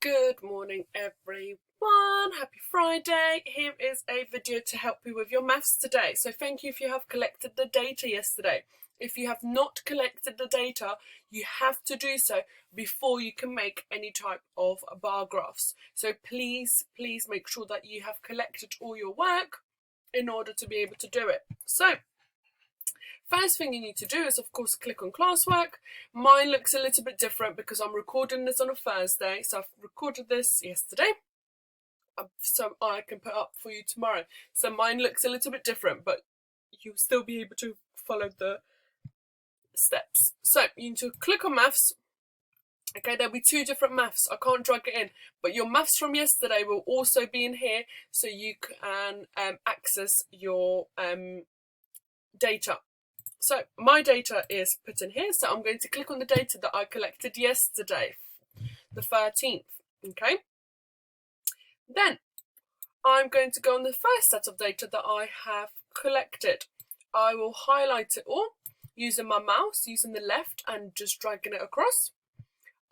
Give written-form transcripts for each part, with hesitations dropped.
Good morning everyone, happy Friday. Here is a video to help you with your maths today. So thank you if you have collected the data yesterday. If you have not collected the data, you have to do so before you can make any type of bar graphs. So please make sure that you have collected all your work in order to be able to do it. So first thing you need to do is, of course, click on classwork. Mine looks a little bit different because I'm recording this on a Thursday, so I've recorded this yesterday, so I can put up for you tomorrow. So mine looks a little bit different, but you'll still be able to follow the steps. So you need to click on maths. Okay, there'll be two different maths. I can't drag it in, but your maths from yesterday will also be in here, so you can access your data. So my data is put in here, so I'm going to click on the data that I collected yesterday, the 13th, okay? Then I'm going to go on the first set of data that I have collected. I will highlight it all using my mouse, using the left and just dragging it across.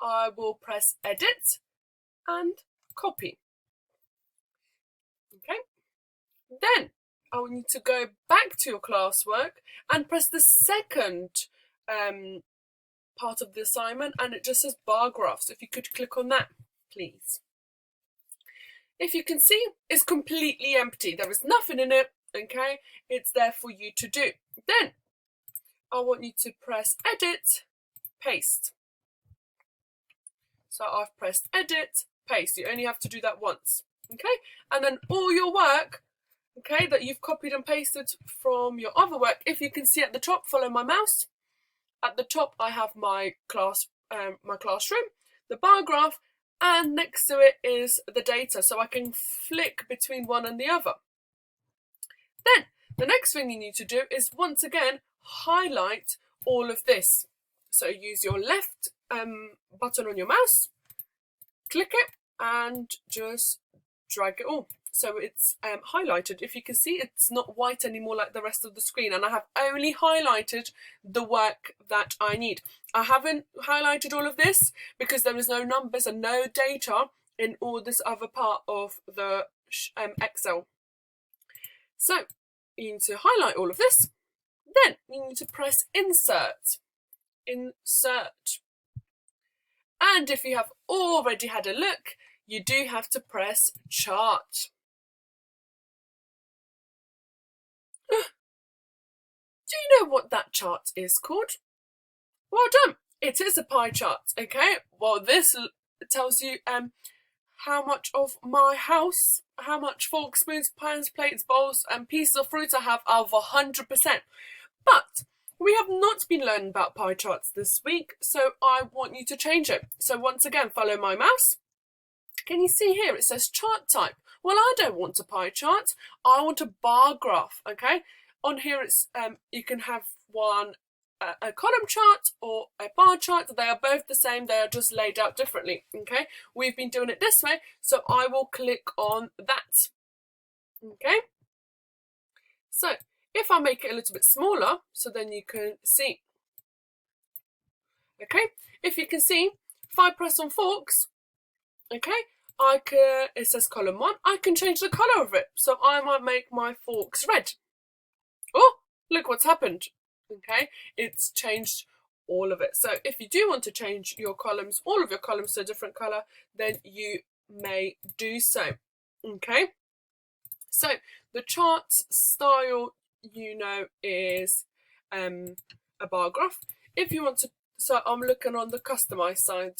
I will press edit and copy, okay? Then I will need to go back to your classwork and press the second part of the assignment, and it just says bar graph. So if you could click on that, please. If you can see, it's completely empty. There is nothing in it, okay? It's there for you to do. Then I want you to press edit, paste. So I've pressed edit, paste. You only have to do that once, okay? And then all your work, okay, that you've copied and pasted from your other work, if you can see at the top, follow my mouse. At the top, I have my classroom, the bar graph, and next to it is the data, so I can flick between one and the other. Then the next thing you need to do is once again highlight all of this. So use your left button on your mouse, click it, and just drag it all. So it's highlighted. If you can see, it's not white anymore like the rest of the screen, and I have only highlighted the work that I need. I haven't highlighted all of this because there is no numbers and no data in all this other part of the Excel. So you need to highlight all of this. Then you need to press insert. Insert. And if you have already had a look, you do have to press chart. Do you know what that chart is called? Well done. It is a pie chart, okay? Well, this tells you how much of my house, how much forks, spoons, pans, plates, bowls, and pieces of fruit I have of 100%. But we have not been learning about pie charts this week, so I want you to change it. So once again, follow my mouse. Can you see here? It says chart type. Well, I don't want a pie chart. I want a bar graph, okay? On here, it's you can have one a column chart or a bar chart. They are both the same. They are just laid out differently, okay? We've been doing it this way, so I will click on that, okay? So if I make it a little bit smaller, so then you can see, okay? If you can see, if I press on forks, okay, it says column 1, I can change the colour of it. So I might make my forks red. Oh, look what's happened. Okay, it's changed all of it. So if you do want to change your columns, all of your columns to a different colour, then you may do so. Okay, so the chart style, you know, is a bar graph. If you want to, so I'm looking on the customize side.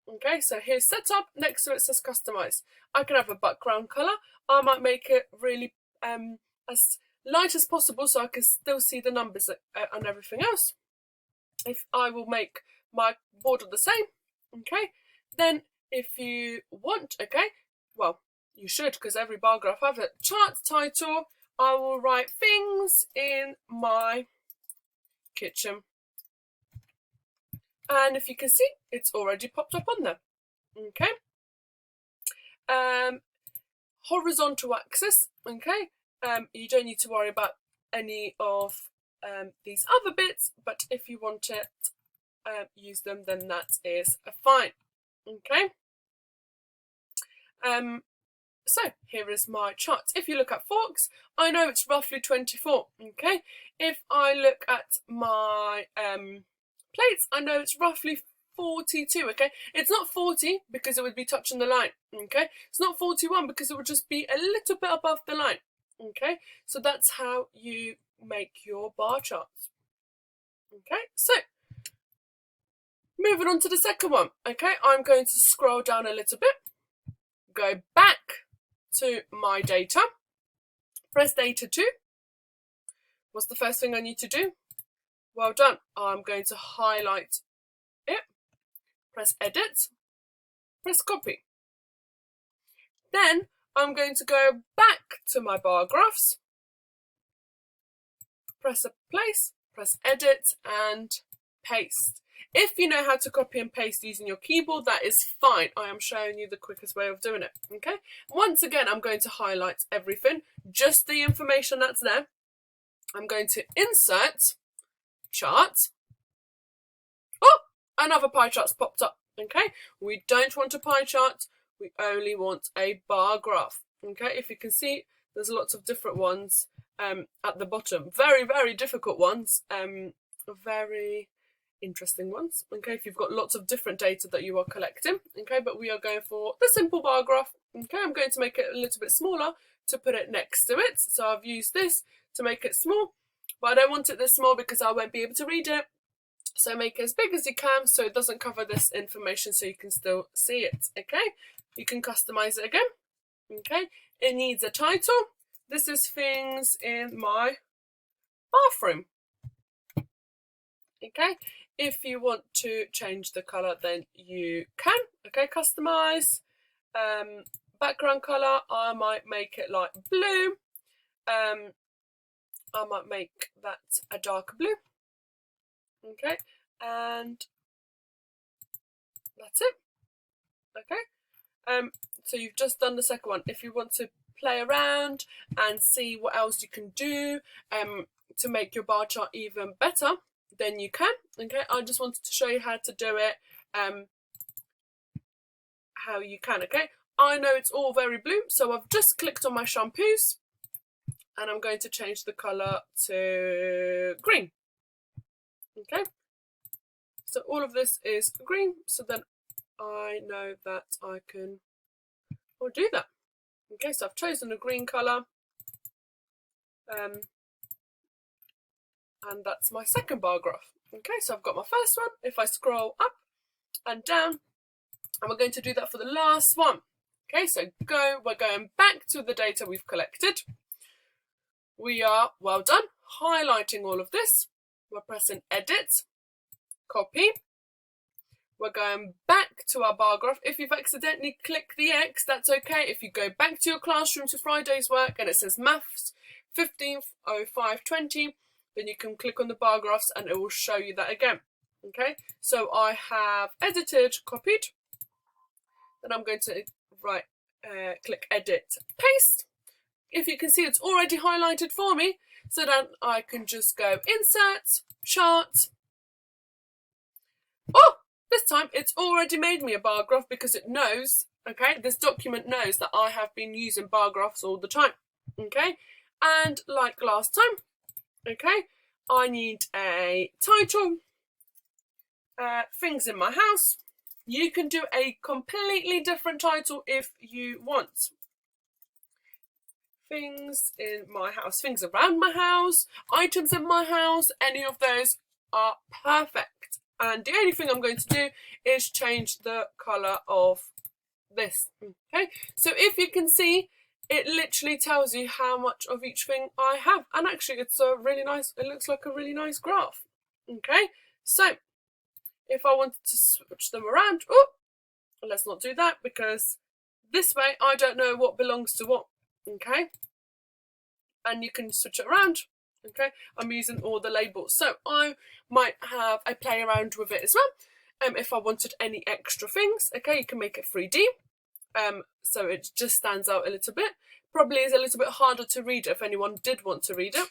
Okay, so here's setup, next to it says customize. I can have a background colour. I might make it really as light as possible so I can still see the numbers and everything else. If I will make my border the same, okay, then if you want, okay, well, you should, because every bar graph has it. Chart title, I will write things in my kitchen. And if you can see, it's already popped up on there, okay. Horizontal axis, okay, you don't need to worry about any of these other bits, but if you want to use them, then that is fine, okay. So here is my chart. If you look at forks, I know it's roughly 24, okay? If I look at my plates, I know it's roughly 42, okay? It's not 40 because it would be touching the line, okay? It's not 41 because it would just be a little bit above the line, okay? So that's how you make your bar charts, okay? So moving on to the second one, okay? I'm going to scroll down a little bit, go back to my data, press data 2. What's the first thing I need to do? Well done. I'm going to highlight it, press edit, press copy. Then I'm going to go back to my bar graphs, press a place, press edit and paste. If you know how to copy and paste using your keyboard, that is fine. I am showing you the quickest way of doing it, okay? Once again, I'm going to highlight everything, just the information that's there. I'm going to insert chart. Oh, another pie chart's popped up, okay? We don't want a pie chart, we only want a bar graph, okay? If you can see, there's lots of different ones at the bottom. Very, very difficult ones, very interesting ones, okay, if you've got lots of different data that you are collecting, okay, but we are going for the simple bar graph, okay. I'm going to make it a little bit smaller to put it next to it, so I've used this to make it small, but I don't want it this small because I won't be able to read it, so make it as big as you can so it doesn't cover this information so you can still see it, okay. You can customize it again, okay. It needs a title. This is things in my bathroom, okay. If you want to change the color, then you can, okay, customize. Background color, I might make it like blue. I might make that a darker blue, okay, and that's it, okay. So you've just done the second one. If you want to play around and see what else you can do to make your bar chart even better, then you can, okay. I just wanted to show you how to do it, how you can, okay. I know it's all very blue, so I've just clicked on my shampoos and I'm going to change the colour to green, okay. So all of this is green, so then I know that I can do that, okay. So I've chosen a green colour, and that's my second bar graph, okay. So I've got my first one. If I scroll up and down, and we're going to do that for the last one, okay. So we're going back to the data we've collected. We are, well done, highlighting all of this. We're pressing edit, copy. We're going back to our bar graph. If you've accidentally clicked the X, that's okay. If you go back to your classroom to Friday's work and it says maths 15:05:20, then you can click on the bar graphs and it will show you that again, okay. So I have edited, copied, then I'm going to click edit, paste. If you can see, it's already highlighted for me, so then I can just go insert, chart. Oh, this time it's already made me a bar graph because it knows, okay, this document knows that I have been using bar graphs all the time, okay. And like last time, okay, I need a title, things in my house. You can do a completely different title if you want. Things in my house, things around my house, items in my house, any of those are perfect. And the only thing I'm going to do is change the colour of this, okay. So if you can see, it literally tells you how much of each thing I have, and actually it's a really nice, it looks like a really nice graph, okay. So if I wanted to switch them around, oh, let's not do that because this way I don't know what belongs to what, okay. And you can switch it around, okay. I'm using all the labels, so I might have a play around with it as well. If I wanted any extra things, okay, you can make it 3D. So it just stands out a little bit. Probably is a little bit harder to read if anyone did want to read it,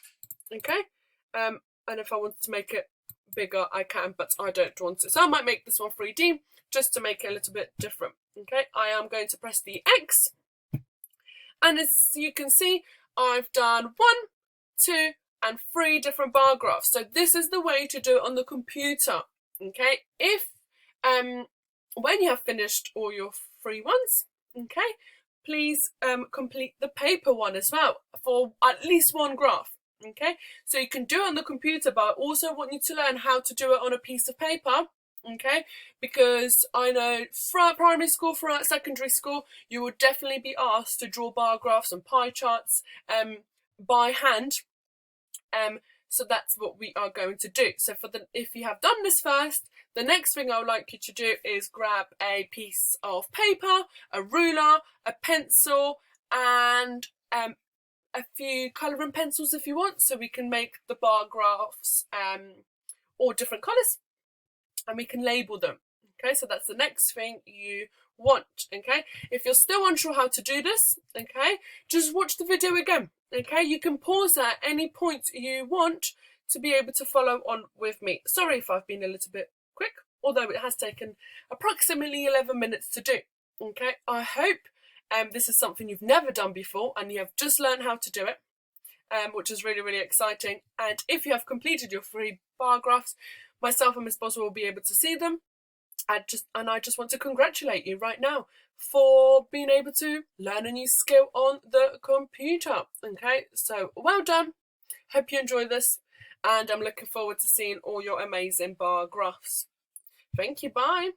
okay. And if I wanted to make it bigger, I can, but I don't want it. So I might make this one 3D just to make it a little bit different, Okay, I am going to press the X, and as you can see, I've done 1, 2, and 3 different bar graphs. So this is the way to do it on the computer. Okay, if when you have finished all your free ones, okay, please complete the paper one as well for at least 1 graph. Okay, so you can do it on the computer, but I also want you to learn how to do it on a piece of paper. Okay, because I know throughout primary school, throughout secondary school, you will definitely be asked to draw bar graphs and pie charts by hand. So that's what we are going to do. So if you have done this first, the next thing I would like you to do is grab a piece of paper, a ruler, a pencil, and a few colouring pencils if you want, so we can make the bar graphs all different colours, and we can label them. Okay, so that's the next thing you want. Okay, if you're still unsure how to do this, okay, just watch the video again. Okay, you can pause at any point you want to be able to follow on with me. Sorry if I've been a little bit quick, although it has taken approximately 11 minutes to do. Okay, I hope this is something you've never done before and you have just learned how to do it, which is really, really exciting. And if you have completed your 3 bar graphs, myself and Miss Boswell will be able to see them. I just want to congratulate you right now for being able to learn a new skill on the computer. Okay, so well done. Hope you enjoy this, and I'm looking forward to seeing all your amazing bar graphs. Thank you, bye.